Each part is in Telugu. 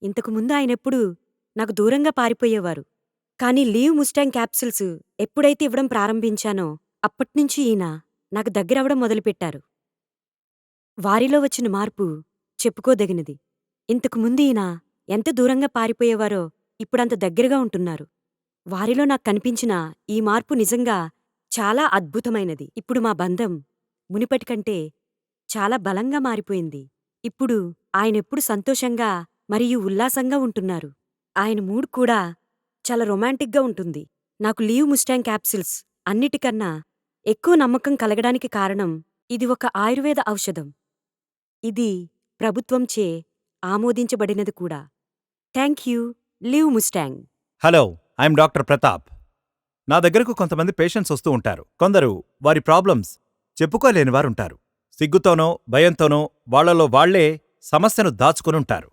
ఇంతకుముందు ఆయనెప్పుడూ నాకు దూరంగా పారిపోయేవారు. కానీ లీవ్ ముస్టాంగ్ క్యాప్సూల్స్ ఎప్పుడైతే ఇవ్వడం ప్రారంభించానో అప్పట్నుంచి ఈయన నాకు దగ్గరవ్వడం మొదలుపెట్టారు. వారిలో వచ్చిన మార్పు చెప్పుకోదగినది. ఇంతకుముందు ఈయన ఎంత దూరంగా పారిపోయేవారో ఇప్పుడంత దగ్గరగా ఉంటున్నారు. వారిలో నాకు కనిపించిన ఈ మార్పు నిజంగా చాలా అద్భుతమైనది. ఇప్పుడు మా బంధం మునిపటి కంటే చాలా బలంగా మారిపోయింది. ఇప్పుడు ఆయనెప్పుడు సంతోషంగా మరియు ఉల్లాసంగా ఉంటున్నారు. ఆయన మూడ్ కూడా చాలా రొమాంటిక్‌గా ఉంటుంది. నాకు లీవ్ ముస్టాంగ్ క్యాప్సూల్స్ అన్నిటికన్నా ఎక్కువ నమ్మకం కలగడానికి కారణం ఇది ఒక ఆయుర్వేద ఔషధం. ఇది ప్రభుత్వంచే ఆమోదించబడినది కూడా. Thank you leave Mustang. Hello, I'm doctor Pratap. నా దగ్గరకు కొంతమంది పేషెంట్స్ వస్తూ ఉంటారు. కొందరు వారి ప్రాబ్లమ్స్ చెప్పుకోలేని వారుంటారు. సిగ్గుతోనో భయంతోనో వాళ్లలో వాళ్లే సమస్యను దాచుకునుంటారు.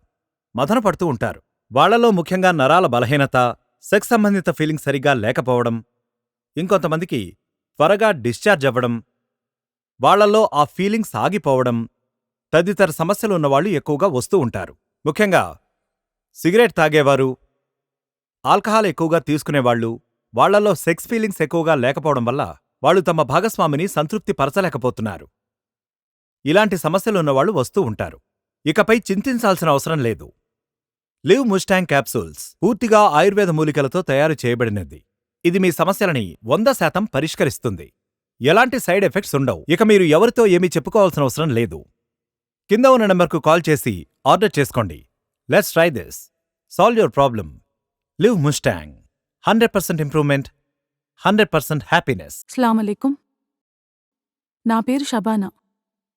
మదన పడుతూ ఉంటారు. వాళ్లలో ముఖ్యంగా నరాల బలహీనత, సెక్స్ సంబంధిత ఫీలింగ్స్ సరిగ్గా లేకపోవడం, ఇంకొంతమందికి త్వరగా డిశ్చార్జ్ అవ్వడం, వాళ్లలో ఆ ఫీలింగ్స్ ఆగిపోవడం తదితర సమస్యలు ఉన్నవాళ్లు ఎక్కువగా వస్తూ ఉంటారు. ముఖ్యంగా సిగరెట్ తాగేవారు, ఆల్కహాల్ ఎక్కువగా తీసుకునేవాళ్లు, వాళ్లలో సెక్స్ ఫీలింగ్స్ ఎక్కువగా లేకపోవడం వల్ల వాళ్లు తమ భాగస్వామిని సంతృప్తి పరచలేకపోతున్నారు. ఇలాంటి సమస్యలున్నవాళ్లు వస్తూ ఉంటారు. ఇకపై చింతించాల్సిన అవసరం లేదు. లివ్ ముస్టాంగ్ క్యాప్సూల్స్ పూర్తిగా ఆయుర్వేద మూలికలతో తయారు చేయబడినది. ఇది మీ సమస్యలని 100% పరిష్కరిస్తుంది. ఎలాంటి సైడ్ ఎఫెక్ట్స్ ఉండవు. ఇక మీరు ఎవరితో ఏమీ చెప్పుకోవాల్సిన అవసరం లేదు. కింద ఉన్న నెంబర్కు కాల్ చేసి ఆర్డర్ చేసుకోండి. Let's try this. Solve your problem. Liv Mustang. 100% improvement, 100% happiness. అస్సలామలైకుం. నా పేరు షబానా.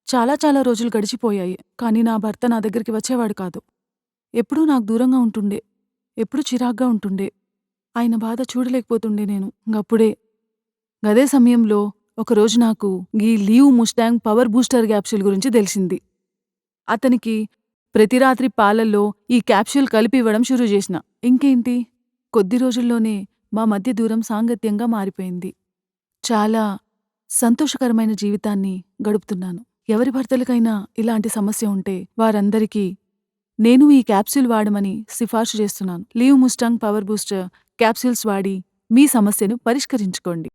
చాలా రోజులు గడిచిపోయాయి. కానీ నా భర్త నా దగ్గరికి వచ్చేవాడు కాదు. ఎప్పుడూ నాకు దూరంగా ఉంటుండే. ఎప్పుడూ చిరాగ్గా ఉంటుండే. ఆయన బాధ చూడలేకపోతుండే నేను. గదే సమయంలో ఒకరోజు నాకు గీ Liv Mustang power booster capsule గురించి తెలిసింది. అతనికి ప్రతి రాత్రి పాలల్లో ఈ క్యాప్సూల్ కలిపి ఇవ్వడం షురూ చేసిన. ఇంకేంటి, కొద్ది రోజుల్లోనే మా మధ్య దూరం సాంగత్యంగా మారిపోయింది. చాలా సంతోషకరమైన జీవితాన్ని గడుపుతున్నాను. ఎవరి భర్తలకైనా ఇలాంటి సమస్య ఉంటే వారందరికీ నేను ఈ క్యాప్సూల్ వాడమని సిఫార్సు చేస్తున్నాను. Leave Mustang power booster capsules వాడి మీ సమస్యను పరిష్కరించుకోండి.